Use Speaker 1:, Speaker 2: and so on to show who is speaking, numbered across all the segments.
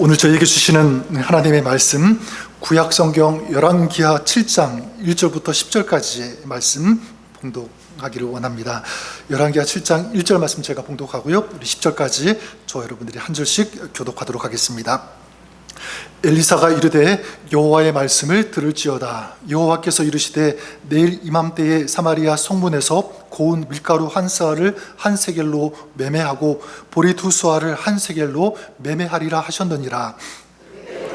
Speaker 1: 오늘 저에게 주시는 하나님의 말씀, 구약성경 열왕기하 7장 1절부터 10절까지의 말씀 봉독하기를 원합니다. 열왕기하 7장 1절 말씀 제가 봉독하고요, 우리 10절까지 저와 여러분들이 한 절씩 교독하도록 하겠습니다. 엘리사가 이르되 여호와의 말씀을 들을지어다. 여호와께서 이르시되 내일 이맘때에 사마리아 성문에서 고운 밀가루 한 쌀을 한 세겔로 매매하고 보리 두 수알을 한 세겔로 매매하리라 하셨느니라.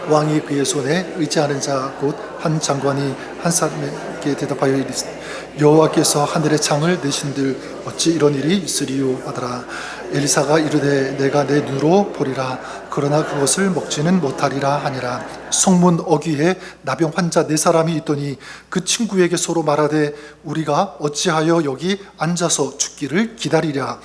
Speaker 1: 왕이 그의 손에 의지하는 자 곧 한 장관이 한 사람에게 대답하여 이르시되 여호와께서 하늘의 창을 내신들 어찌 이런 일이 있으리요 하더라. 엘리사가 이르되 내가 내 눈으로 보리라. 그러나 그것을 먹지는 못하리라 하니라. 성문 어귀에 나병 환자 4사람이 있더니 그 친구에게 서로 말하되 우리가 어찌하여 여기 앉아서 죽기를 기다리랴.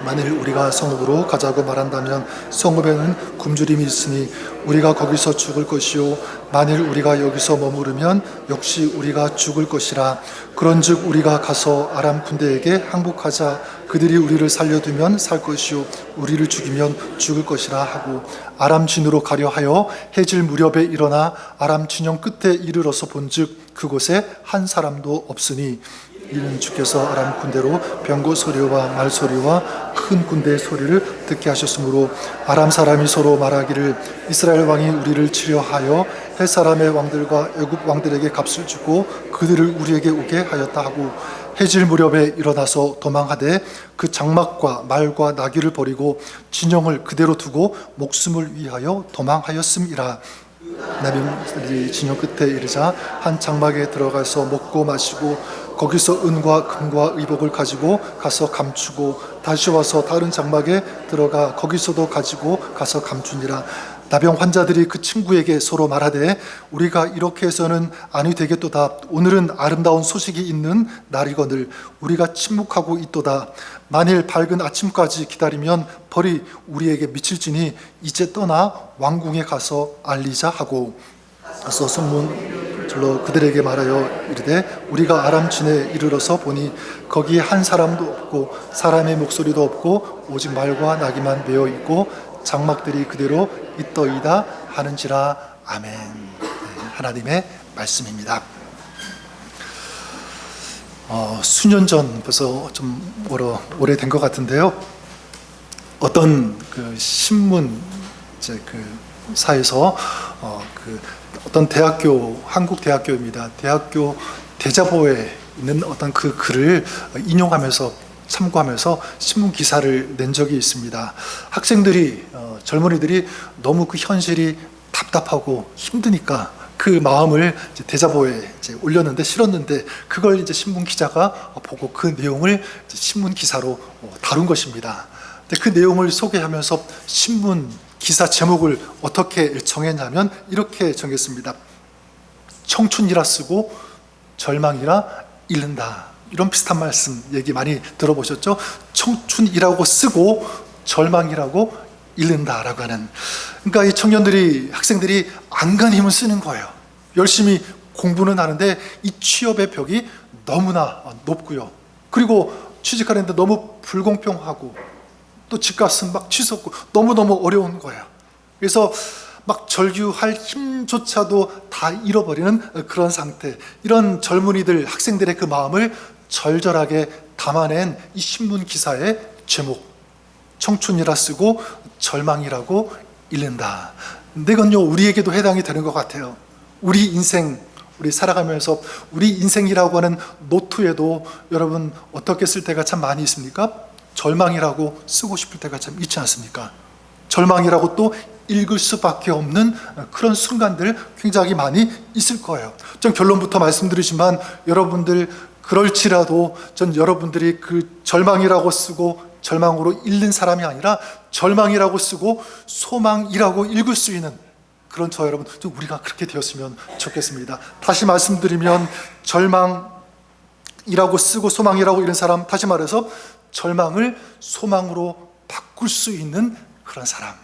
Speaker 1: 만일 우리가 성읍으로 가자고 말한다면 성읍에는 굶주림이 있으니 우리가 거기서 죽을 것이요 만일 우리가 여기서 머무르면 역시 우리가 죽을 것이라. 그런즉 우리가 가서 아람 군대에게 항복하자. 그들이 우리를 살려두면 살 것이요 우리를 죽이면 죽을 것이라 하고 아람 진으로 가려 하여 해질 무렵에 일어나 아람 진영 끝에 이르러서 본즉 그곳에 한 사람도 없으니 이는 주께서 아람 군대로 병거 소리와 말 소리와 큰 군대의 소리를 듣게 하셨으므로 아람 사람이 서로 말하기를 이스라엘 왕이 우리를 치려하여 헷 사람의 왕들과 애굽 왕들에게 값을 주고 그들을 우리에게 오게 하였다 하고 해질 무렵에 일어나서 도망하되 그 장막과 말과 나귀를 버리고 진영을 그대로 두고 목숨을 위하여 도망하였음이라. 나병들이 진영 끝에 이르자 한 장막에 들어가서 먹고 마시고 거기서 은과 금과 의복을 가지고 가서 감추고 다시 와서 다른 장막에 들어가 거기서도 가지고 가서 감추니라. 나병 환자들이 그 친구에게 서로 말하되 우리가 이렇게 해서는 아니 되겠도다. 오늘은 아름다운 소식이 있는 날이거늘 우리가 침묵하고 있도다. 만일 밝은 아침까지 기다리면 벌이 우리에게 미칠지니 이제 떠나 왕궁에 가서 알리자 하고 가서 성문 들러 그들에게 말하여 이르되 우리가 아람 진에 이르러서 보니 거기에 한 사람도 없고 사람의 목소리도 없고 오직 말과 나귀만 메어 있고 장막들이 그대로 있더이다 하는지라. 아멘. 네, 하나님의 말씀입니다. 수년 전 벌써 좀 오래된 것 같은데요. 어떤 그 신문 사에서 어떤 대학교, 한국 대학교입니다. 대학교 대자보에 있는 어떤 그 글을 인용하면서 참고하면서 신문 기사를 낸 적이 있습니다. 학생들이 젊은이들이 너무 그 현실이 답답하고 힘드니까 그 마음을 대자보에 올렸는데 실었는데 그걸 신문 기자가 보고 그 내용을 신문 기사로 다룬 것입니다. 근데 그 내용을 소개하면서 신문 기사 제목을 어떻게 정했냐면 이렇게 정했습니다. 청춘이라 쓰고 절망이라 잃는다. 이런 비슷한 말씀 얘기 많이 들어보셨죠? 청춘이라고 쓰고 절망이라고 잃는다라고 하는. 그러니까 이 청년들이, 학생들이 안간힘을 힘을 쓰는 거예요. 열심히 공부는 하는데 이 취업의 벽이 너무나 높고요. 그리고 취직하는데 너무 불공평하고 또 집값은 막 치솟고 너무너무 어려운 거예요. 그래서 막 절규할 힘조차도 다 잃어버리는 그런 상태. 이런 젊은이들, 학생들의 그 마음을 절절하게 담아낸 이 신문 기사의 제목, 청춘이라 쓰고 절망이라고 잃는다. 근데 이건요 우리에게도 해당이 되는 것 같아요. 우리 인생, 우리 살아가면서 우리 인생이라고 하는 노트에도 여러분 어떻게 쓸 때가 참 많이 있습니까? 절망이라고 쓰고 싶을 때가 참 있지 않습니까? 절망이라고 또 읽을 수밖에 없는 그런 순간들 굉장히 많이 있을 거예요. 전 결론부터 말씀드리지만 여러분들 그럴지라도 전 여러분들이 그 절망이라고 쓰고 절망으로 읽는 사람이 아니라 절망이라고 쓰고 소망이라고 읽을 수 있는 그런 저 여러분, 좀 우리가 그렇게 되었으면 좋겠습니다. 다시 말씀드리면 절망이라고 쓰고 소망이라고 읽는 사람, 다시 말해서 절망을 소망으로 바꿀 수 있는 그런 사람,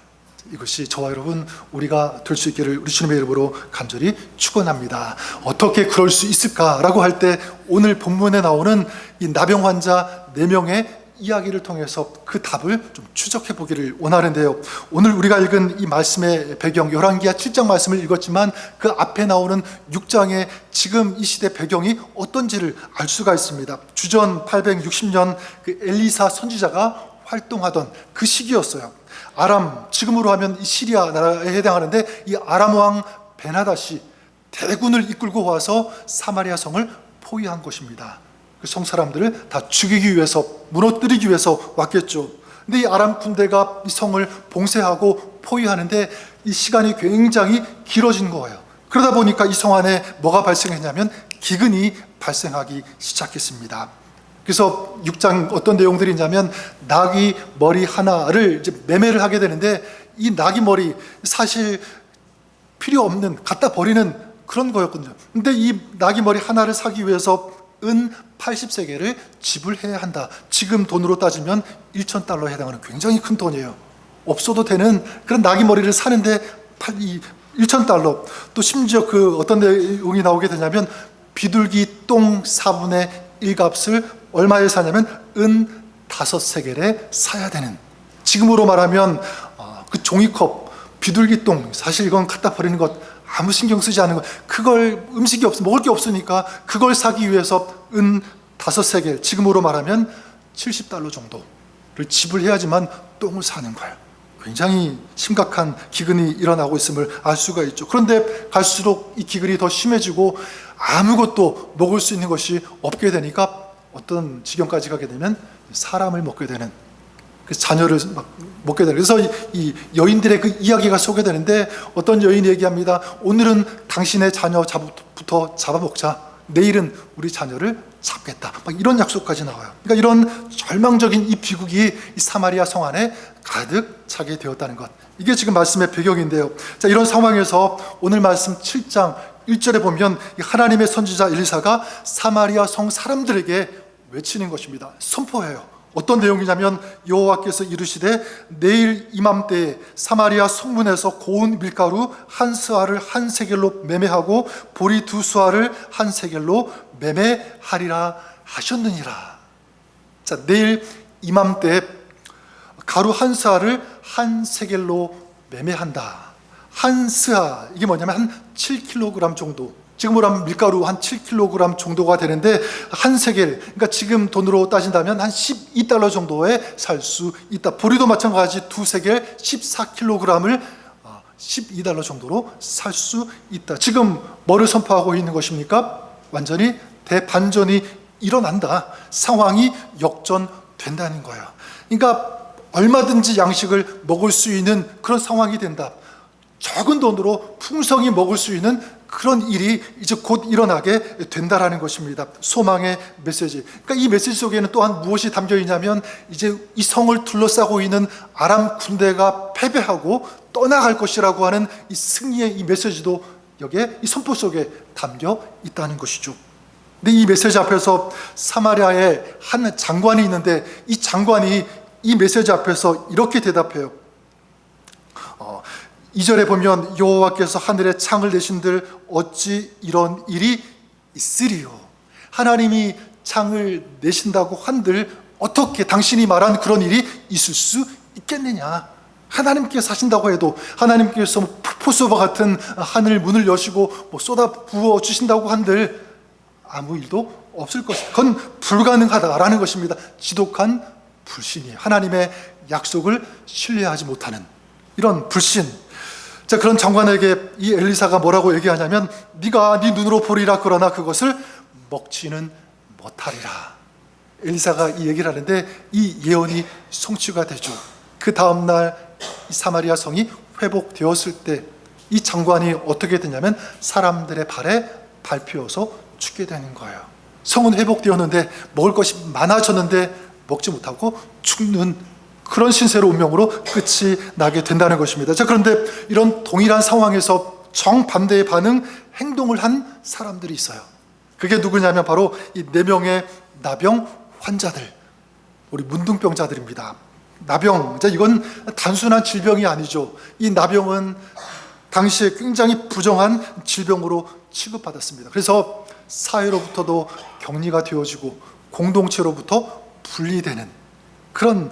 Speaker 1: 이것이 저와 여러분 우리가 될 수 있기를 우리 주님의 이름으로 간절히 축원합니다. 어떻게 그럴 수 있을까라고 할 때 오늘 본문에 나오는 이 나병 환자 4명의 이야기를 통해서 그 답을 좀 추적해 보기를 원하는데요. 오늘 우리가 읽은 이 말씀의 배경, 열왕기하 7장 말씀을 읽었지만 그 앞에 나오는 6장의 지금 이 시대 배경이 어떤지를 알 수가 있습니다. 주전 860년 그 엘리사 선지자가 활동하던 그 시기였어요. 아람, 지금으로 하면 이 시리아 나라에 해당하는데 이 아람 왕 베나닷이 대군을 이끌고 와서 사마리아 성을 포위한 것입니다. 그 성 사람들을 다 죽이기 위해서, 무너뜨리기 위해서 왔겠죠. 근데 이 아람 군대가 이 성을 봉쇄하고 포위하는데 이 시간이 굉장히 길어진 거예요. 그러다 보니까 이 성 안에 뭐가 발생했냐면 기근이 발생하기 시작했습니다. 그래서 6장 어떤 내용들이 있냐면 나귀 머리 하나를 이제 매매를 하게 되는데 이 나귀 머리 사실 필요 없는, 갖다 버리는 그런 거였거든요. 근데 이 나귀 머리 하나를 사기 위해서 은 80세겔을 지불해야 한다. 지금 돈으로 따지면 1,000달러에 해당하는 굉장히 큰 돈이에요. 없어도 되는 그런 나귀 머리를 사는데 1,000달러. 또 심지어 그 어떤 내용이 나오게 되냐면 비둘기 똥 4분의 1 값을 얼마에 사냐면 은 5세겔에 사야 되는, 지금으로 말하면 그 종이컵 비둘기 똥, 사실 이건 갖다 버리는 것 아무 신경 쓰지 않은 것, 그걸 음식이 없어 먹을 게 없으니까 그걸 사기 위해서 은 5세겔, 지금으로 말하면 70달러 정도를 지불해야지만 똥을 사는 거예요. 굉장히 심각한 기근이 일어나고 있음을 알 수가 있죠. 그런데 갈수록 이 기근이 더 심해지고 아무것도 먹을 수 있는 것이 없게 되니까 어떤 지경까지 가게 되면 사람을 먹게 되는, 그 자녀를 막 먹게 되는. 그래서 이 여인들의 그 이야기가 소개되는데 어떤 여인이 얘기합니다. 오늘은 당신의 자녀부터 잡아먹자. 내일은 우리 자녀를 잡겠다. 막 이런 약속까지 나와요. 그러니까 이런 절망적인 이 비극이 이 사마리아 성 안에 가득 차게 되었다는 것. 이게 지금 말씀의 배경인데요. 자, 이런 상황에서 오늘 말씀 7장 1절에 보면 하나님의 선지자 엘리사가 사마리아 성 사람들에게 외치는 것입니다. 선포해요. 어떤 내용이냐면 여호와께서 이르시되 내일 이맘때에 사마리아 성문에서 고운 밀가루 한 스아를 한 세겔로 매매하고 보리 두 스아를 한 세겔로 매매하리라 하셨느니라. 자, 내일 이맘때에 가루 한 스아를 한 세겔로 매매한다. 한 스아, 이게 뭐냐면 한 7kg 정도, 지금으로 하면 밀가루 한 7kg 정도가 되는데 한 세겔, 그러니까 지금 돈으로 따진다면 한 12달러 정도에 살 수 있다. 보리도 마찬가지 두 세겔 14kg을 12달러 정도로 살 수 있다. 지금 뭐를 선포하고 있는 것입니까? 완전히 대반전이 일어난다. 상황이 역전된다는 거예요. 그러니까 얼마든지 양식을 먹을 수 있는 그런 상황이 된다. 적은 돈으로 풍성히 먹을 수 있는 그런 일이 이제 곧 일어나게 된다라는 것입니다. 소망의 메시지. 그러니까 이 메시지 속에는 또한 무엇이 담겨 있냐면 이제 이 성을 둘러싸고 있는 아람 군대가 패배하고 떠나갈 것이라고 하는 이 승리의 이 메시지도 여기에 이 선포 속에 담겨 있다는 것이죠. 근데 이 메시지 앞에서 사마리아에 한 장관이 있는데 이 장관이 이 메시지 앞에서 이렇게 대답해요. 2절에 보면 여호와께서 하늘에 창을 내신들 어찌 이런 일이 있으리요. 하나님이 창을 내신다고 한들 어떻게 당신이 말한 그런 일이 있을 수 있겠느냐. 하나님께서 하신다고 해도, 하나님께서 폭포수와 같은 하늘 문을 여시고 쏟아 부어 주신다고 한들 아무 일도 없을 것이다. 그건 불가능하다라는 것입니다. 지독한 불신이에요. 하나님의 약속을 신뢰하지 못하는 이런 불신. 자, 그런 장관에게 이 엘리사가 뭐라고 얘기하냐면 네가 네 눈으로 보리라 그러나 그것을 먹지는 못하리라. 엘리사가 이 얘기를 하는데 이 예언이 성취가 되죠. 그 다음날 이 사마리아 성이 회복되었을 때 이 장관이 어떻게 되냐면 사람들의 발에 밟혀서 죽게 되는 거예요. 성은 회복되었는데 먹을 것이 많아졌는데 먹지 못하고 죽는 그런 신세로 운명으로 끝이 나게 된다는 것입니다. 자, 그런데 이런 동일한 상황에서 정반대의 반응, 행동을 한 사람들이 있어요. 그게 누구냐면 바로 이 4명의 나병 환자들, 우리 문둥병자들입니다. 나병, 이건 단순한 질병이 아니죠. 이 나병은 당시에 굉장히 부정한 질병으로 취급받았습니다. 그래서 사회로부터도 격리가 되어지고 공동체로부터 분리되는 그런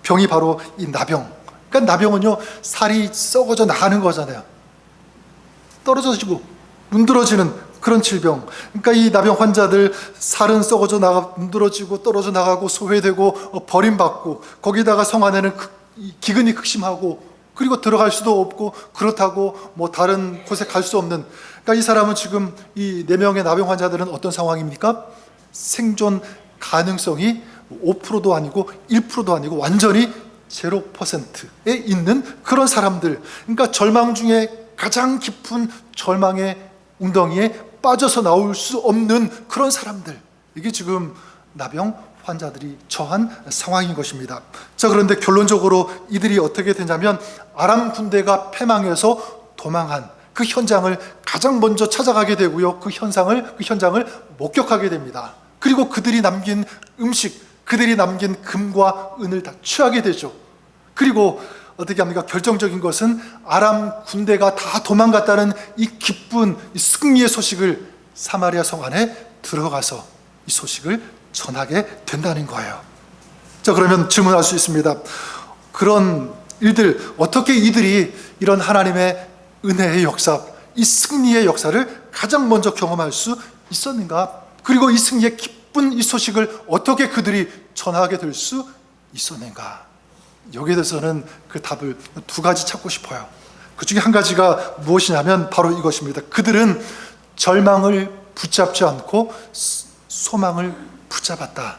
Speaker 1: 병이 바로 이 나병. 그러니까 나병은요, 살이 썩어져 나가는 거잖아요. 떨어져지고 문드러지는 그런 질병. 그러니까 이 나병 환자들 살은 썩어져 나가 문드러지고 떨어져 나가고 소외되고 버림받고, 거기다가 성 안에는 기근이 극심하고, 그리고 들어갈 수도 없고, 그렇다고 뭐 다른 곳에 갈 수 없는. 그러니까 이 사람은 지금 이 4명의 나병 환자들은 어떤 상황입니까? 생존 가능성이 5%도 아니고 1%도 아니고 완전히 0%에 있는 그런 사람들. 그러니까 절망 중에 가장 깊은 절망의 웅덩이에 빠져서 나올 수 없는 그런 사람들. 이게 지금 나병 환자들이 처한 상황인 것입니다. 자, 그런데 결론적으로 이들이 어떻게 되냐면 아람 군대가 패망해서 도망한 그 현장을 가장 먼저 찾아가게 되고요. 그 현장을 목격하게 됩니다. 그리고 그들이 남긴 음식, 그들이 남긴 금과 은을 다 취하게 되죠. 그리고 어떻게 합니까? 결정적인 것은 아람 군대가 다 도망갔다는 이 기쁜 이 승리의 소식을 사마리아 성 안에 들어가서 이 소식을 전하게 된다는 거예요. 자, 그러면 질문할 수 있습니다. 그런 일들, 어떻게 이들이 이런 하나님의 은혜의 역사, 이 승리의 역사를 가장 먼저 경험할 수 있었는가? 그리고 이 승리의 기쁜 이 소식을 어떻게 그들이 전하게 될 수 있었는가? 여기에 대해서는 그 답을 2가지 찾고 싶어요. 그 중에 한 가지가 무엇이냐면 바로 이것입니다. 그들은 절망을 붙잡지 않고 소망을 붙잡았다.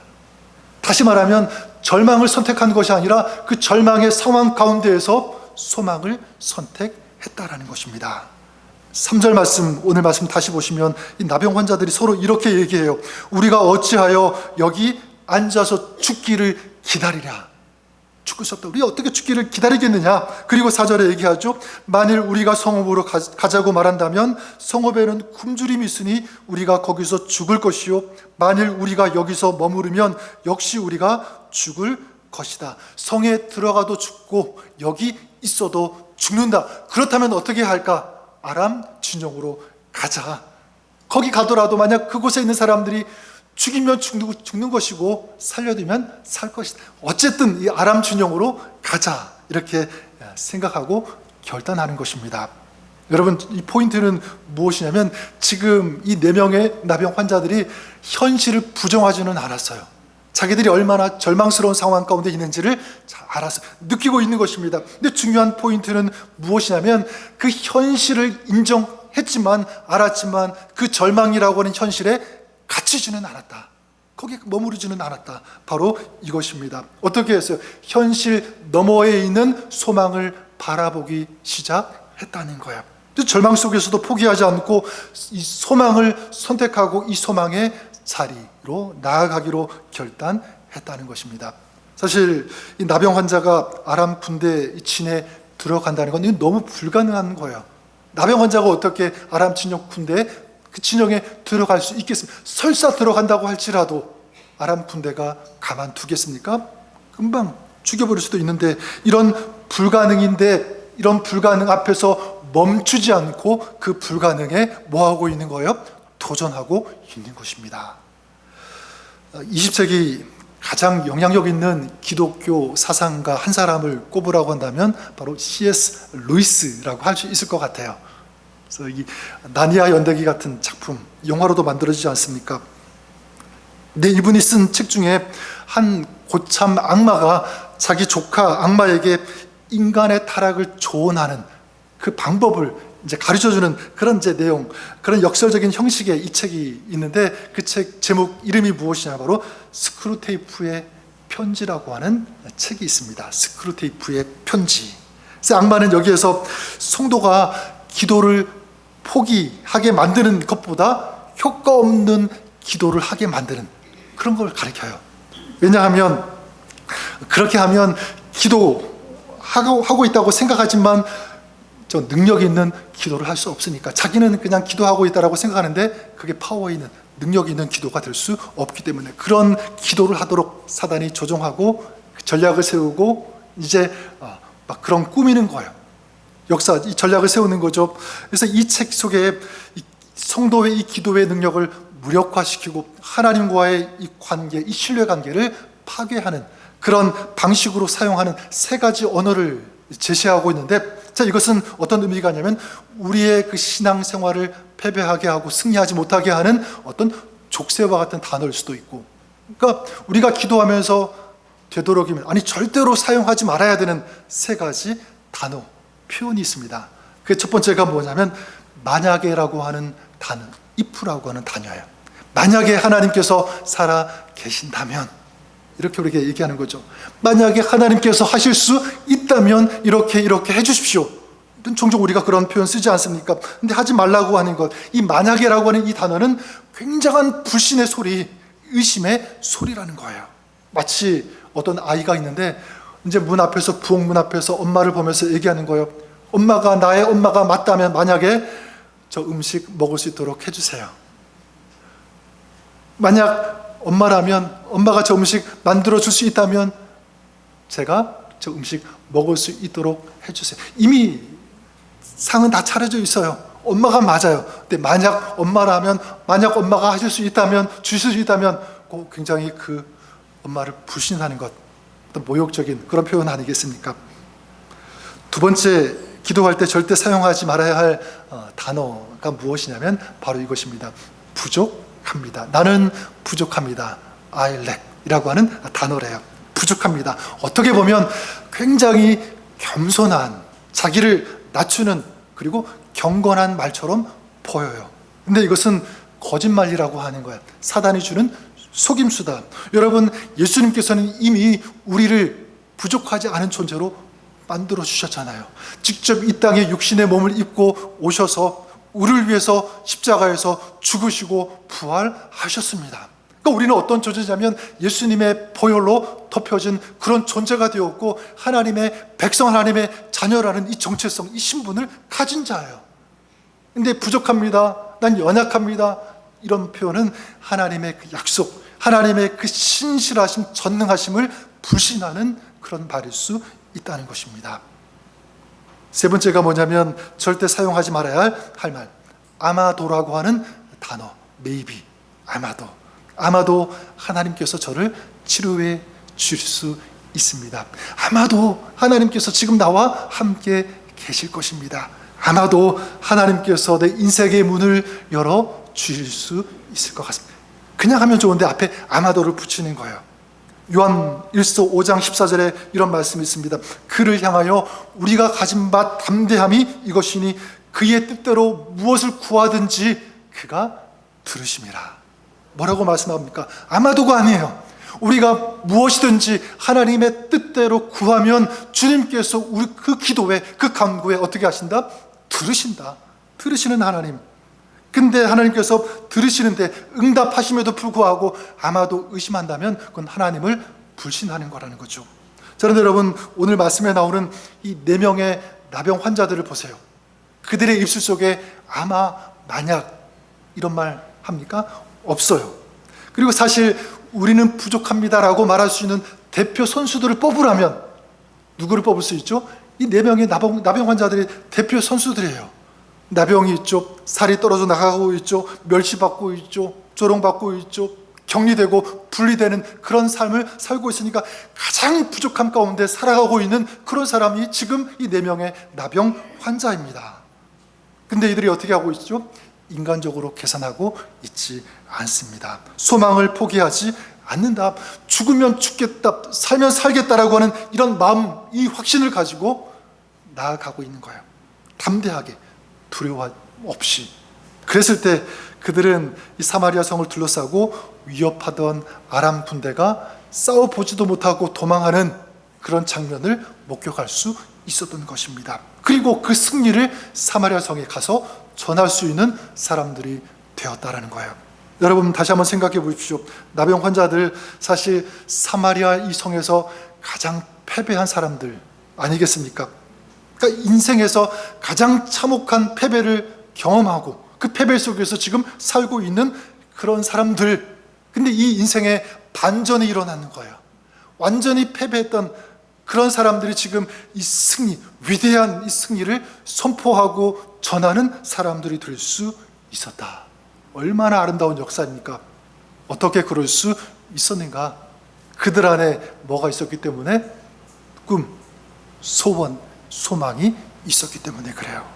Speaker 1: 다시 말하면 절망을 선택한 것이 아니라 그 절망의 상황 가운데에서 소망을 선택했다라는 것입니다. 3절 말씀, 오늘 말씀 다시 보시면 이 나병 환자들이 서로 이렇게 얘기해요. 우리가 어찌하여 여기 앉아서 죽기를 기다리랴. 죽을 수 없다. 우리가 어떻게 죽기를 기다리겠느냐. 그리고 4절에 얘기하죠. 만일 우리가 성읍으로 가자고 말한다면 성읍에는 굶주림이 있으니 우리가 거기서 죽을 것이요, 만일 우리가 여기서 머무르면 역시 우리가 죽을 것이다. 성에 들어가도 죽고 여기 있어도 죽는다. 그렇다면 어떻게 할까? 아람 진영으로 가자. 거기 가더라도 만약 그곳에 있는 사람들이 죽이면 죽는 것이고 살려두면 살 것이다. 어쨌든 이 아람 진영으로 가자. 이렇게 생각하고 결단하는 것입니다. 여러분, 이 포인트는 무엇이냐면 지금 이 4명의 나병 환자들이 현실을 부정하지는 않았어요. 자기들이 얼마나 절망스러운 상황 가운데 있는지를 잘 알아서 느끼고 있는 것입니다. 근데 중요한 포인트는 무엇이냐면 그 현실을 인정했지만, 알았지만 그 절망이라고 하는 현실에 갇히지는 않았다. 거기에 머무르지는 않았다. 바로 이것입니다. 어떻게 했어요? 현실 너머에 있는 소망을 바라보기 시작했다는 거예요. 절망 속에서도 포기하지 않고 이 소망을 선택하고 이 소망의 자리로 나아가기로 결단했다는 것입니다. 사실 이 나병 환자가 아람 군대 진에 들어간다는 건 너무 불가능한 거예요. 나병 환자가 어떻게 아람 진영 군대 그 진영에 들어갈 수 있겠습니까? 설사 들어간다고 할지라도 아람 군대가 가만두겠습니까? 금방 죽여버릴 수도 있는데, 이런 불가능인데 이런 불가능 앞에서 멈추지 않고 그 불가능에 뭐하고 있는 거예요? 도전하고 있는 것입니다. 20세기 가장 영향력 있는 기독교 사상가 한 사람을 꼽으라고 한다면 바로 C.S. 루이스라고 할 수 있을 것 같아요. 그래서 이 나니아 연대기 같은 작품, 영화로도 만들어지지 않습니까? 근데 이분이 쓴 책 중에 한 고참 악마가 자기 조카 악마에게 인간의 타락을 조언하는 그 방법을 이제 가르쳐주는 그런 이제 내용, 그런 역설적인 형식의 이 책이 있는데, 그 책 제목 이름이 무엇이냐, 바로 스크루테이프의 편지라고 하는 책이 있습니다. 스크루테이프의 편지. 그래서 악마는 여기에서 성도가 기도를 포기하게 만드는 것보다 효과 없는 기도를 하게 만드는 그런 걸 가르쳐요. 왜냐하면 그렇게 하면 기도하고 있다고 생각하지만 저 능력 있는 기도를 할 수 없으니까, 자기는 그냥 기도하고 있다라고 생각하는데 그게 파워 있는, 능력 있는 기도가 될 수 없기 때문에 그런 기도를 하도록 사단이 조종하고 전략을 세우고 이제 막 그런 꾸미는 거예요. 이 전략을 세우는 거죠. 그래서 이 책 속에 이 성도의 이 기도의 능력을 무력화시키고 하나님과의 이 관계, 이 신뢰 관계를 파괴하는 그런 방식으로 사용하는 세 가지 언어를 제시하고 있는데, 자, 이것은 어떤 의미가 있냐면 우리의 그 신앙생활을 패배하게 하고 승리하지 못하게 하는 어떤 족쇄와 같은 단어일 수도 있고, 그러니까 우리가 기도하면서 되도록이면, 아니 절대로 사용하지 말아야 되는 세 가지 단어, 표현이 있습니다. 그 첫 번째가 뭐냐면 만약에라고 하는 단어, if라고 하는 단어예요. 만약에 하나님께서 살아 계신다면, 이렇게 우리에게 얘기하는 거죠. 만약에 하나님께서 하실 수 있다면 이렇게 해주십시오. 종종 우리가 그런 표현 쓰지 않습니까? 근데 하지 말라고 하는 것, 이 만약에라고 하는 이 단어는 굉장한 불신의 소리, 의심의 소리라는 거예요. 마치 어떤 아이가 있는데 이제 문 앞에서, 부엌문 앞에서 엄마를 보면서 얘기하는 거예요. 엄마가, 나의 엄마가 맞다면 만약에 저 음식 먹을 수 있도록 해주세요. 만약 엄마라면, 엄마가 저 음식 만들어 줄 수 있다면 제가 저 음식 먹을 수 있도록 해주세요. 이미 상은 다 차려져 있어요. 엄마가 맞아요. 근데 만약 엄마라면, 만약 엄마가 하실 수 있다면, 주실 수 있다면, 굉장히 그 엄마를 불신하는 것, 어떤 모욕적인 그런 표현 아니겠습니까? 두 번째, 기도할 때 절대 사용하지 말아야 할 단어가 무엇이냐면 바로 이것입니다. 부족합니다. 나는 부족합니다. I lack 이라고 하는 단어래요. 부족합니다. 어떻게 보면 굉장히 겸손한, 자기를 낮추는, 그리고 경건한 말처럼 보여요. 근데 이것은 거짓말이라고 하는 거야. 사단이 주는 속임수다. 여러분, 예수님께서는 이미 우리를 부족하지 않은 존재로 만들어 주셨잖아요. 직접 이 땅에 육신의 몸을 입고 오셔서 우리를 위해서 십자가에서 죽으시고 부활하셨습니다. 그러니까 우리는 어떤 존재냐면 예수님의 보혈로 덮여진 그런 존재가 되었고, 하나님의 백성, 하나님의 자녀라는 이 정체성, 이 신분을 가진 자예요. 근데 부족합니다, 난 연약합니다, 이런 표현은 하나님의 그 약속, 하나님의 그 신실하심, 전능하심을 불신하는 그런 말일 수 있다는 것입니다. 세 번째가 뭐냐면 절대 사용하지 말아야 할 말, 아마도라고 하는 단어, maybe, 아마도 하나님께서 저를 치료해 주실 수 있습니다. 아마도 하나님께서 지금 나와 함께 계실 것입니다. 아마도 하나님께서 내 인생의 문을 열어 주실 수 있을 것 같습니다. 그냥 하면 좋은데 앞에 아마도를 붙이는 거예요. 요한 1서 5장 14절에 이런 말씀이 있습니다. 그를 향하여 우리가 가진 바 담대함이 이것이니 그의 뜻대로 무엇을 구하든지 그가 들으심이라. 뭐라고 말씀합니까? 아마도가 아니에요. 우리가 무엇이든지 하나님의 뜻대로 구하면 주님께서 우리 그 기도에, 그 간구에 어떻게 하신다? 들으신다. 들으시는 하나님. 근데 하나님께서 들으시는데 응답하심에도 불구하고 아마도 의심한다면 그건 하나님을 불신하는 거라는 거죠. 그런데 여러분, 오늘 말씀에 나오는 이 4명의 나병 환자들을 보세요. 그들의 입술 속에 아마, 만약 이런 말 합니까? 없어요. 그리고 사실 우리는 부족합니다라고 말할 수 있는 대표 선수들을 뽑으라면 누구를 뽑을 수 있죠? 이 4명의 나병 환자들이 대표 선수들이에요. 나병이 있죠. 살이 떨어져 나가고 있죠. 멸시받고 있죠. 조롱받고 있죠. 격리되고 분리되는 그런 삶을 살고 있으니까 가장 부족함 가운데 살아가고 있는 그런 사람이 지금 이 4명의 나병 환자입니다. 근데 이들이 어떻게 하고 있죠? 인간적으로 계산하고 있지 않습니다. 소망을 포기하지 않는다. 죽으면 죽겠다, 살면 살겠다라고 하는 이런 마음, 이 확신을 가지고 나아가고 있는 거예요. 담대하게, 두려워 없이. 그랬을 때 그들은 이 사마리아 성을 둘러싸고 위협하던 아람 군대가 싸워보지도 못하고 도망하는 그런 장면을 목격할 수 있었던 것입니다. 그리고 그 승리를 사마리아 성에 가서 전할 수 있는 사람들이 되었다라는 거예요. 여러분, 다시 한번 생각해 보십시오. 나병 환자들, 사실 사마리아 이 성에서 가장 패배한 사람들 아니겠습니까? 그러니까 인생에서 가장 참혹한 패배를 경험하고 그 패배 속에서 지금 살고 있는 그런 사람들. 근데 이 인생에 반전이 일어나는 거예요. 완전히 패배했던 그런 사람들이 지금 이 승리, 위대한 이 승리를 선포하고 전하는 사람들이 될 수 있었다. 얼마나 아름다운 역사입니까? 어떻게 그럴 수 있었는가? 그들 안에 뭐가 있었기 때문에? 꿈, 소원, 소망이 있었기 때문에 그래요.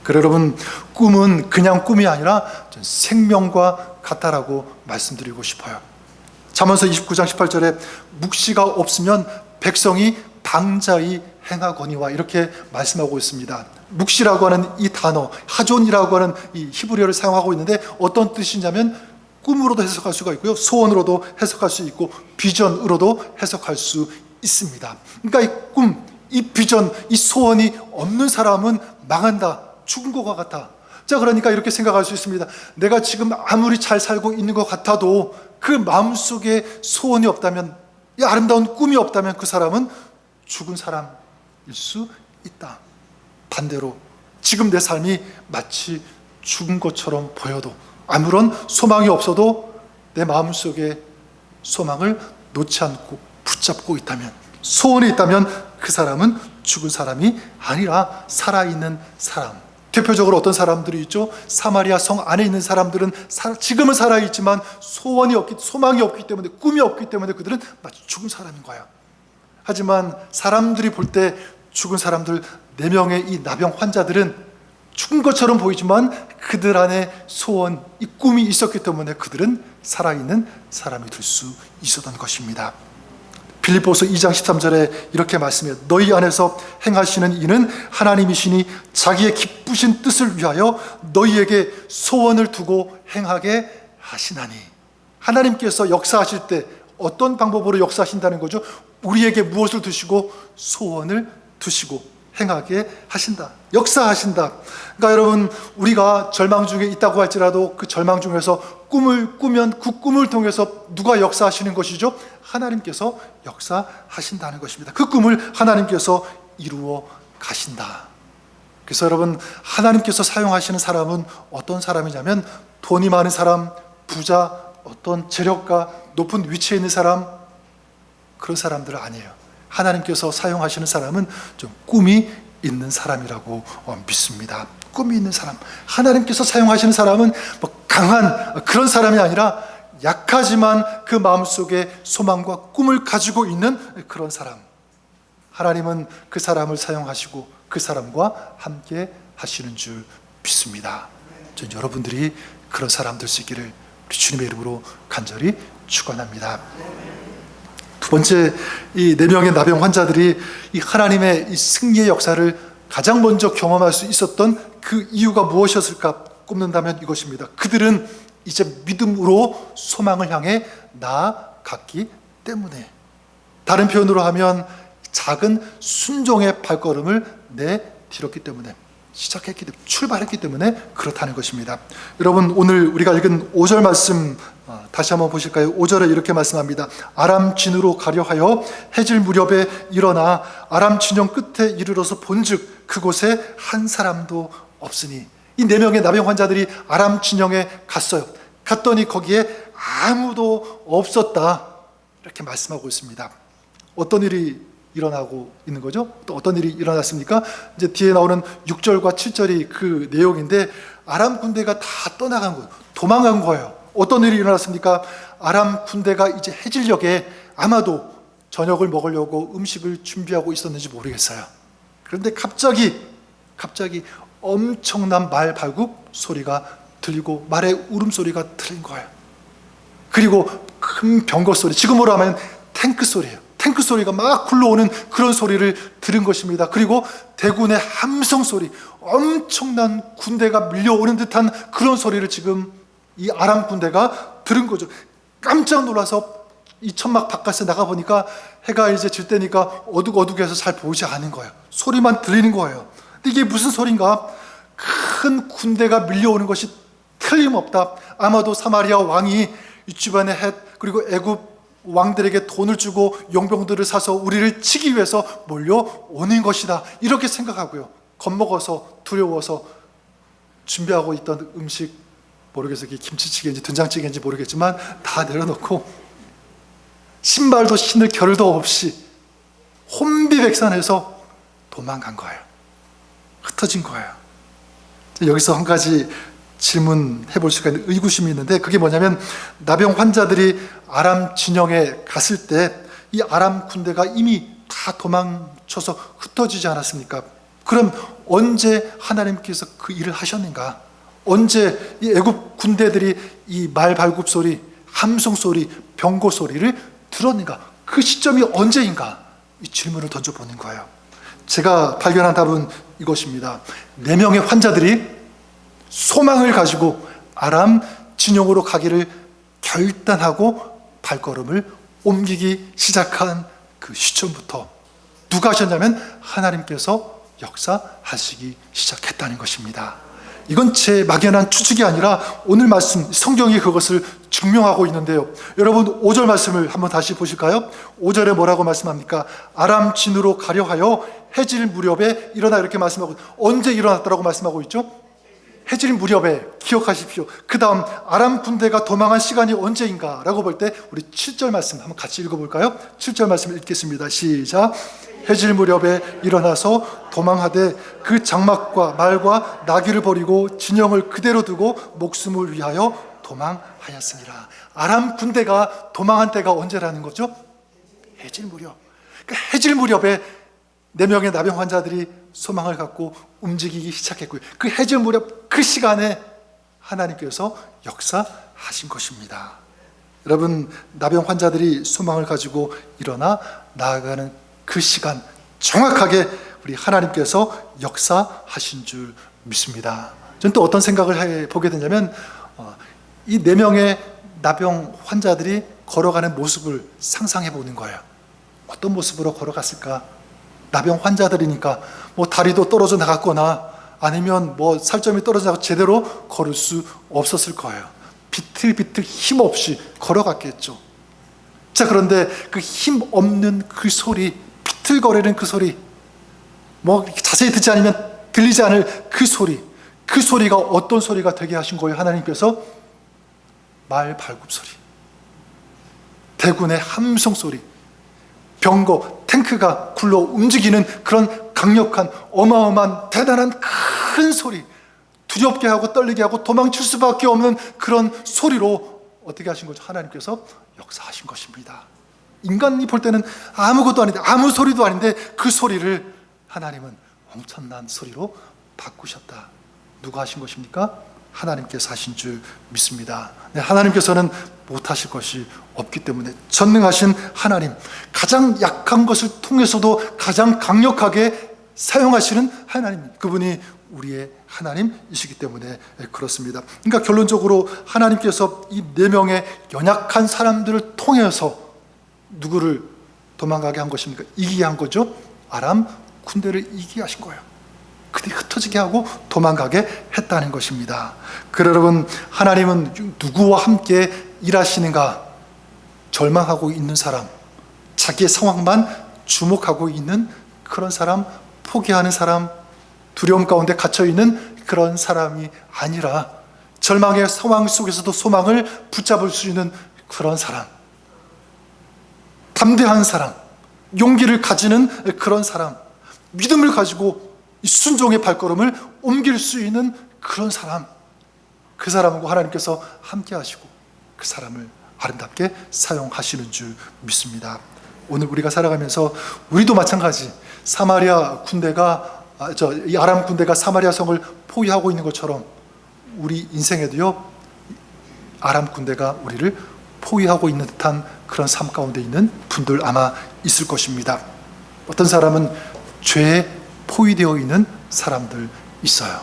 Speaker 1: 그래 여러분, 꿈은 그냥 꿈이 아니라 생명과 같다라고 말씀드리고 싶어요. 잠언서 29장 18절에 묵시가 없으면 백성이 방자히 행하거니와 이렇게 말씀하고 있습니다. 묵시라고 하는 이 단어, 하존이라고 하는 이 히브리어를 사용하고 있는데 어떤 뜻이냐면 꿈으로도 해석할 수가 있고요, 소원으로도 해석할 수 있고 비전으로도 해석할 수 있습니다. 그러니까 이 꿈, 이 비전, 이 소원이 없는 사람은 망한다, 죽은 것과 같아. 자, 그러니까 이렇게 생각할 수 있습니다. 내가 지금 아무리 잘 살고 있는 것 같아도 그 마음속에 소원이 없다면, 이 아름다운 꿈이 없다면 그 사람은 죽은 사람일 수 있다. 반대로 지금 내 삶이 마치 죽은 것처럼 보여도, 아무런 소망이 없어도 내 마음속에 소망을 놓지 않고 붙잡고 있다면, 소원이 있다면 그 사람은 죽은 사람이 아니라 살아있는 사람. 대표적으로 어떤 사람들이 있죠? 사마리아 성 안에 있는 사람들은 지금은 살아있지만 소망이 없기 때문에, 꿈이 없기 때문에 그들은 마치 죽은 사람인 거야. 하지만 사람들이 볼 때 죽은 사람들 4명의 이 나병 환자들은 죽은 것처럼 보이지만 그들 안에 소원, 이 꿈이 있었기 때문에 그들은 살아있는 사람이 될 수 있었던 것입니다. 빌립보서 2장 13절에 이렇게 말씀해요. 너희 안에서 행하시는 이는 하나님이시니 자기의 기쁘신 뜻을 위하여 너희에게 소원을 두고 행하게 하시나니. 하나님께서 역사하실 때 어떤 방법으로 역사하신다는 거죠? 우리에게 무엇을 두시고? 소원을 두시고 행하게 하신다, 역사하신다. 그러니까 여러분, 우리가 절망 중에 있다고 할지라도 그 절망 중에서 꿈을 꾸면 그 꿈을 통해서 누가 역사하시는 것이죠? 하나님께서 역사하신다는 것입니다. 그 꿈을 하나님께서 이루어 가신다. 그래서 여러분, 하나님께서 사용하시는 사람은 어떤 사람이냐면 돈이 많은 사람, 부자, 어떤 재력가, 높은 위치에 있는 사람, 그런 사람들은 아니에요. 하나님께서 사용하시는 사람은 좀 꿈이 있는 사람이라고 믿습니다. 꿈이 있는 사람. 하나님께서 사용하시는 사람은 강한 그런 사람이 아니라 약하지만 그 마음속에 소망과 꿈을 가지고 있는 그런 사람. 하나님은 그 사람을 사용하시고 그 사람과 함께 하시는 줄 믿습니다. 전 여러분들이 그런 사람 될 수 있기를 우리 주님의 이름으로 간절히 축원합니다. 두 번째, 이 4명의 나병 환자들이 이 하나님의 이 승리의 역사를 가장 먼저 경험할 수 있었던 그 이유가 무엇이었을까 꼽는다면 이것입니다. 그들은 이제 믿음으로 소망을 향해 나아갔기 때문에, 다른 표현으로 하면 작은 순종의 발걸음을 내디뎠기 때문에, 시작했기 때문에, 출발했기 때문에 그렇다는 것입니다. 여러분, 오늘 우리가 읽은 5절 말씀 다시 한번 보실까요? 5절에 이렇게 말씀합니다. 아람 진으로 가려 하여 해질 무렵에 일어나 아람 진영 끝에 이르러서 본즉 그곳에 한 사람도 없으니. 이 4명의 나병 환자들이 아람 진영에 갔어요. 갔더니 거기에 아무도 없었다, 이렇게 말씀하고 있습니다. 어떤 일이 일어나고 있는 거죠? 또 어떤 일이 일어났습니까? 이제 뒤에 나오는 6절과 7절이 그 내용인데, 아람 군대가 다 떠나간 거예요. 도망간 거예요. 어떤 일이 일어났습니까? 아람 군대가 이제 해질녘에 아마도 저녁을 먹으려고 음식을 준비하고 있었는지 모르겠어요. 그런데 갑자기 엄청난 말 발굽 소리가 들리고 말의 울음소리가 들린 거예요. 그리고 큰 병거 소리, 지금으로 하면 탱크 소리예요. 탱크 소리가 막 굴러오는 그런 소리를 들은 것입니다. 그리고 대군의 함성 소리, 엄청난 군대가 밀려오는 듯한 그런 소리를 지금 이 아람 군대가 들은 거죠. 깜짝 놀라서 이 천막 바깥에 나가보니까 해가 이제 질 때니까 어둑어둑해서 잘 보이지 않은 거예요. 소리만 들리는 거예요. 근데 이게 무슨 소린가? 큰 군대가 밀려오는 것이 틀림없다. 아마도 사마리아 왕이 이 주변의 헷, 그리고 애굽 왕들에게 돈을 주고 용병들을 사서 우리를 치기 위해서 몰려오는 것이다, 이렇게 생각하고요, 겁먹어서 두려워서 준비하고 있던 음식, 모르겠어요, 이게 김치찌개인지 된장찌개인지 모르겠지만 다 내려놓고 신발도 신을 겨를도 없이 혼비백산해서 도망간 거예요. 흩어진 거예요. 여기서 한 가지 질문해 볼 수가 있는 의구심이 있는데, 그게 뭐냐면 나병 환자들이 아람 진영에 갔을 때 이 아람 군대가 이미 다 도망쳐서 흩어지지 않았습니까? 그럼 언제 하나님께서 그 일을 하셨는가? 언제 이 애굽 군대들이 이 말발굽 소리, 함성 소리, 병거 소리를 들었는가? 그 시점이 언제인가? 이 질문을 던져보는 거예요. 제가 발견한 답은 이것입니다. 4명의 환자들이 소망을 가지고 아람 진영으로 가기를 결단하고 발걸음을 옮기기 시작한 그 시점부터 누가 하셨냐면 하나님께서 역사하시기 시작했다는 것입니다. 이건 제 막연한 추측이 아니라 오늘 말씀, 성경이 그것을 증명하고 있는데요. 여러분 5절 말씀을 한번 다시 보실까요? 5절에 뭐라고 말씀합니까? 아람 진으로 가려 하여 해질 무렵에 일어나, 이렇게 말씀하고, 언제 일어났다라고 말씀하고 있죠? 해질 무렵에. 기억하십시오. 그 다음 아람 군대가 도망한 시간이 언제인가 라고 볼 때 우리 7절 말씀 한번 같이 읽어볼까요? 7절 말씀 읽겠습니다. 시작. 해질 무렵에 일어나서 도망하되 그 장막과 말과 나귀를 버리고 진영을 그대로 두고 목숨을 위하여 도망하였으니라. 아람 군대가 도망한 때가 언제라는 거죠? 해질 무렵. 그 해질 무렵에 4명의 나병 환자들이 소망을 갖고 움직이기 시작했고요. 그 해질 무렵, 그 시간에 하나님께서 역사하신 것입니다. 여러분, 나병 환자들이 소망을 가지고 일어나 나아가는 그 시간, 정확하게 우리 하나님께서 역사하신 줄 믿습니다. 저는 또 어떤 생각을 해보게 되냐면 이 4명의 나병 환자들이 걸어가는 모습을 상상해 보는 거예요. 어떤 모습으로 걸어갔을까? 나병 환자들이니까 뭐 다리도 떨어져 나갔거나 아니면 뭐 살점이 떨어져 나가 제대로 걸을 수 없었을 거예요. 비틀비틀 힘없이 걸어갔겠죠. 자, 그런데 그 힘 없는 그 소리, 비틀거리는 그 소리, 뭐 자세히 듣지 않으면 들리지 않을 그 소리, 그 소리가 어떤 소리가 되게 하신 거예요? 하나님께서 말 발굽 소리, 대군의 함성 소리, 병거, 탱크가 굴러 움직이는 그런 강력한 어마어마한 대단한 큰 소리, 두렵게 하고 떨리게 하고 도망칠 수밖에 없는 그런 소리로 어떻게 하신 거죠? 하나님께서 역사하신 것입니다. 인간이 볼 때는 아무것도 아닌데, 아무 소리도 아닌데 그 소리를 하나님은 엄청난 소리로 바꾸셨다. 누가 하신 것입니까? 하나님께서 하신 줄 믿습니다. 네, 하나님께서는 못하실 것이 없기 때문에 전능하신 하나님, 가장 약한 것을 통해서도 가장 강력하게 사용하시는 하나님, 그분이 우리의 하나님이시기 때문에 그렇습니다. 그러니까 결론적으로 하나님께서 이 4명의 연약한 사람들을 통해서 누구를 도망가게 한 것입니까? 이기게 한 거죠. 아람 군대를 이기게 하신 거예요. 그들이 흩어지게 하고 도망가게 했다는 것입니다. 그래 여러분, 하나님은 누구와 함께 일하시는가? 절망하고 있는 사람, 자기의 상황만 주목하고 있는 그런 사람, 포기하는 사람, 두려움 가운데 갇혀있는 그런 사람이 아니라 절망의 상황 속에서도 소망을 붙잡을 수 있는 그런 사람, 담대한 사람, 용기를 가지는 그런 사람, 믿음을 가지고 이 순종의 발걸음을 옮길 수 있는 그런 사람, 그 사람하고 하나님께서 함께 하시고 그 사람을 아름답게 사용하시는 줄 믿습니다. 오늘 우리가 살아가면서 우리도 마찬가지, 사마리아 군대가 이 아람 군대가 사마리아 성을 포위하고 있는 것처럼 우리 인생에도요, 아람 군대가 우리를 포위하고 있는 듯한 그런 삶 가운데 있는 분들 아마 있을 것입니다. 어떤 사람은 죄에 포위되어 있는 사람들 있어요.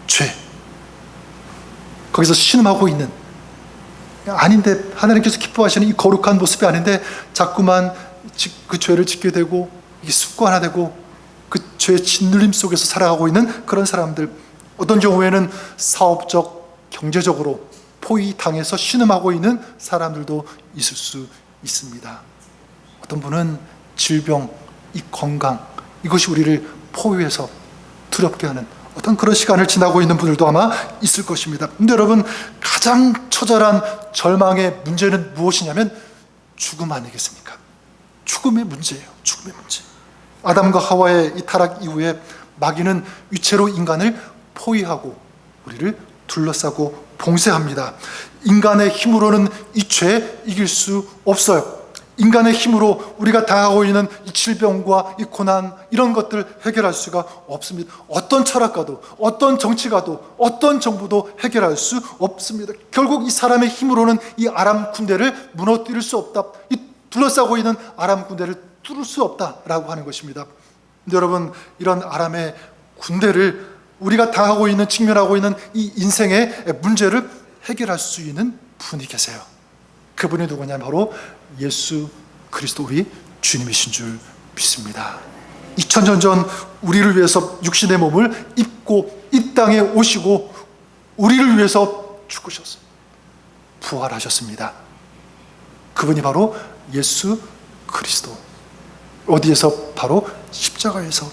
Speaker 1: 죄, 거기서 신음하고 있는, 아닌데 하나님께서 기뻐하시는 이 거룩한 모습이 아닌데 자꾸만 그 죄를 짓게 되고 이게 습관화되고 그 죄의 짓눌림 속에서 살아가고 있는 그런 사람들, 어떤 경우에는 사업적, 경제적으로 포위당해서 신음하고 있는 사람들도 있을 수 있습니다. 어떤 분은 질병, 이 건강, 이것이 우리를 포위해서 두렵게 하는 어떤 그런 시간을 지나고 있는 분들도 아마 있을 것입니다. 근데 여러분, 가장 처절한 절망의 문제는 무엇이냐면 죽음 아니겠습니까? 죽음의 문제예요. 죽음의 문제. 아담과 하와의 이 타락 이후에 마귀는 위체로 인간을 포위하고 우리를 둘러싸고 봉쇄합니다. 인간의 힘으로는 이 죄 이길 수 없어요. 인간의 힘으로 우리가 당하고 있는 이 질병과 이 고난, 이런 것들 해결할 수가 없습니다. 어떤 철학가도, 어떤 정치가도, 어떤 정부도 해결할 수 없습니다. 결국 이 사람의 힘으로는 이 아람 군대를 무너뜨릴 수 없다. 이 둘러싸고 있는 아람 군대를 뚫을 수 없다라고 하는 것입니다. 근데 여러분, 이런 아람의 군대를 우리가 당하고 있는, 직면하고 있는 이 인생의 문제를 해결할 수 있는 분이 계세요. 그분이 누구냐면 바로 예수 그리스도 우리 주님이신 줄 믿습니다. 2000년 전 우리를 위해서 육신의 몸을 입고 이 땅에 오시고 우리를 위해서 죽으셨어요. 부활하셨습니다. 그분이 바로 예수 그리스도. 어디에서? 바로 십자가에서.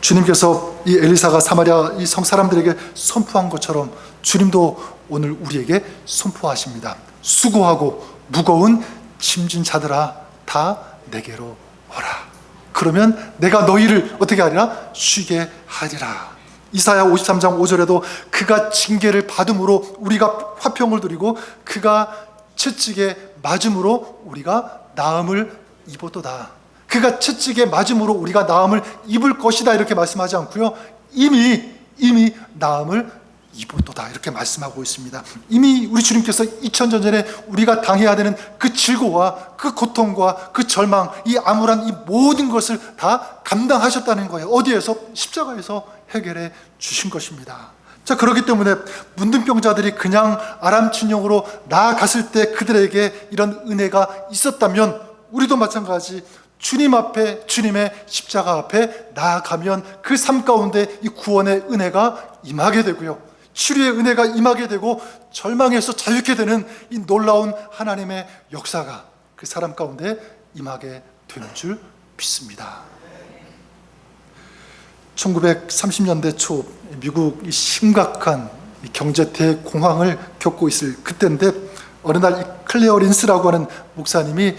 Speaker 1: 주님께서 이 엘리사가 사마리아 이 성 사람들에게 선포한 것처럼 주님도 오늘 우리에게 선포하십니다. 수고하고 무거운 짐진 자들아, 다 내게로 오라. 그러면 내가 너희를 어떻게 하리라? 쉬게 하리라. 이사야 53장 5절에도 그가 징계를 받음으로 우리가 화평을 누리고 그가 채찍에 맞음으로 우리가 나음을 입었도다. 그가 채찍에 맞음으로 우리가 나음을 입을 것이다, 이렇게 말씀하지 않고요, 이미 나음을 입었도다, 이렇게 말씀하고 있습니다. 이미 우리 주님께서 2000년 전에 우리가 당해야 되는 그 질고와 그 고통과 그 절망, 이 암울한 이 모든 것을 다 감당하셨다는 거예요. 어디에서? 십자가에서 해결해 주신 것입니다. 자, 그렇기 때문에 문둥병자들이 그냥 아람 진영으로 나아갔을 때 그들에게 이런 은혜가 있었다면 우리도 마찬가지 주님 앞에, 주님의 십자가 앞에 나아가면 그 삶 가운데 이 구원의 은혜가 임하게 되고요, 치료의 은혜가 임하게 되고 절망에서 자유케 되는 이 놀라운 하나님의 역사가 그 사람 가운데 임하게 되는 줄 믿습니다. 1930년대 초 미국이 심각한 경제 대공황을 겪고 있을 그때인데, 어느 날 이 클레어 린스라고 하는 목사님이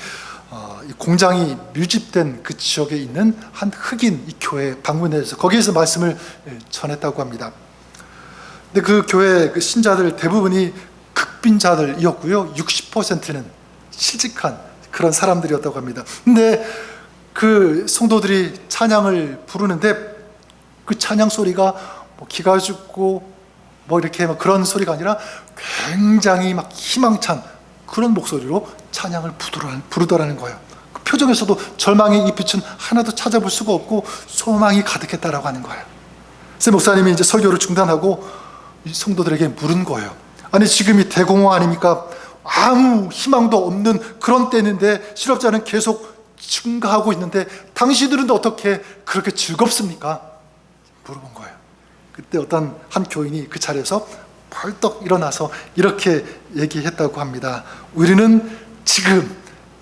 Speaker 1: 이 공장이 밀집된 그 지역에 있는 한 흑인 이 교회에 방문해서 거기에서 말씀을 전했다고 합니다. 근데 그 교회 그 신자들 대부분이 극빈자들이었고요, 60%는 실직한 그런 사람들이었다고 합니다. 근데 그 성도들이 찬양을 부르는데 그 찬양 소리가 뭐 기가 죽고 뭐 이렇게 막 그런 소리가 아니라 굉장히 막 희망찬 그런 목소리로 찬양을 부르더라는 거예요. 그 표정에서도 절망의 이 빛은 하나도 찾아볼 수가 없고 소망이 가득했다라고 하는 거예요. 그래서 목사님이 이제 설교를 중단하고 이 성도들에게 물은 거예요. 아니, 지금이 대공황 아닙니까? 아무 희망도 없는 그런 때인데 실업자는 계속 증가하고 있는데 당신들은 어떻게 그렇게 즐겁습니까? 물어본 거예요. 그때 어떤 한 교인이 그 자리에서 벌떡 일어나서 이렇게 얘기했다고 합니다. 우리는 지금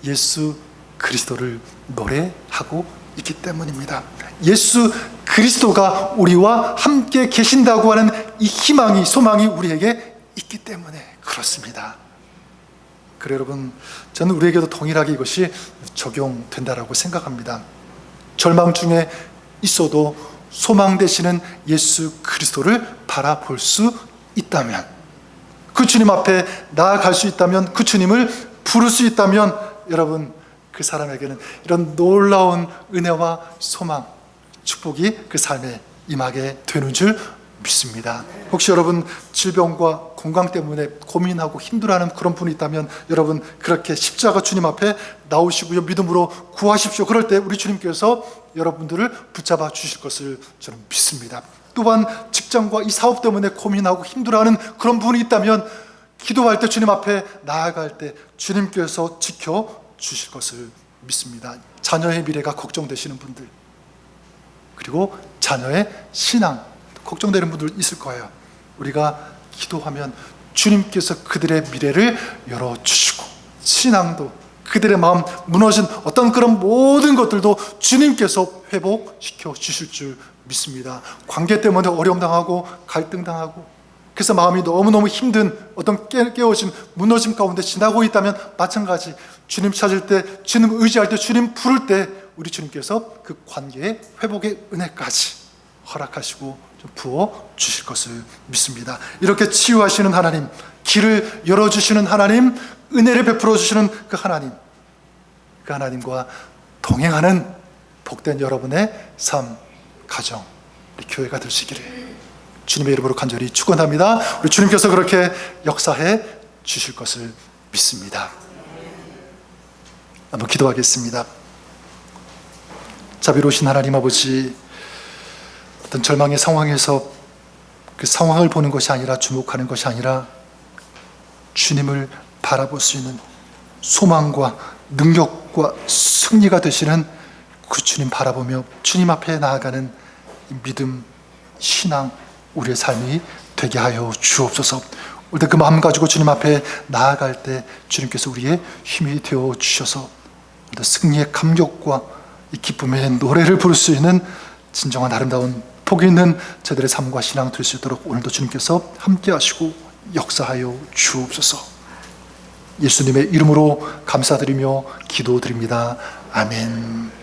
Speaker 1: 예수 그리스도를 노래하고 있기 때문입니다. 예수 그리스도가 우리와 함께 계신다고 하는 이 희망이, 소망이 우리에게 있기 때문에 그렇습니다. 그래 여러분, 저는 우리에게도 동일하게 이것이 적용된다라고 생각합니다. 절망 중에 있어도 소망 되시는 예수 그리스도를 바라볼 수 있다면, 그 주님 앞에 나아갈 수 있다면, 그 주님을 부를 수 있다면, 여러분, 그 사람에게는 이런 놀라운 은혜와 소망, 축복이 그 삶에 임하게 되는 줄 믿습니다. 혹시 여러분 질병과 건강 때문에 고민하고 힘들어하는 그런 분이 있다면 여러분 그렇게 십자가 주님 앞에 나오시고요, 믿음으로 구하십시오. 그럴 때 우리 주님께서 여러분들을 붙잡아 주실 것을 저는 믿습니다. 또한 직장과 이 사업 때문에 고민하고 힘들어하는 그런 분이 있다면 기도할 때, 주님 앞에 나아갈 때 주님께서 지켜 주실 것을 믿습니다. 자녀의 미래가 걱정되시는 분들, 그리고 자녀의 신앙 걱정되는 분들 있을 거예요. 우리가 기도하면 주님께서 그들의 미래를 열어주시고, 신앙도, 그들의 마음 무너진 어떤 그런 모든 것들도 주님께서 회복시켜 주실 줄 믿습니다. 관계 때문에 어려움 당하고 갈등 당하고, 그래서 마음이 너무너무 힘든 어떤 깨어짐, 무너짐 가운데 지나고 있다면 마찬가지, 주님 찾을 때, 주님 의지할 때, 주님 부를 때 우리 주님께서 그 관계의 회복의 은혜까지 허락하시고 좀 부어 주실 것을 믿습니다. 이렇게 치유하시는 하나님, 길을 열어주시는 하나님, 은혜를 베풀어 주시는 그 하나님과 동행하는 복된 여러분의 삶, 가정, 우리 교회가 되시기를 주님의 이름으로 간절히 축원합니다. 우리 주님께서 그렇게 역사해 주실 것을 믿습니다. 한번 기도하겠습니다. 자비로우신 하나님 아버지, 어떤 절망의 상황에서 그 상황을 보는 것이 아니라, 주목하는 것이 아니라 주님을 바라볼 수 있는 소망과 능력과 승리가 되시는 그 주님 바라보며 주님 앞에 나아가는 믿음, 신앙, 우리의 삶이 되게 하여 주옵소서. 우리가 그 마음 가지고 주님 앞에 나아갈 때 주님께서 우리의 힘이 되어 주셔서 승리의 감격과 이 기쁨의 노래를 부를 수 있는 진정한 아름다운 복 있는 저들의 삶과 신앙 될 수 있도록 오늘도 주님께서 함께 하시고 역사하여 주옵소서. 예수님의 이름으로 감사드리며 기도드립니다. 아멘.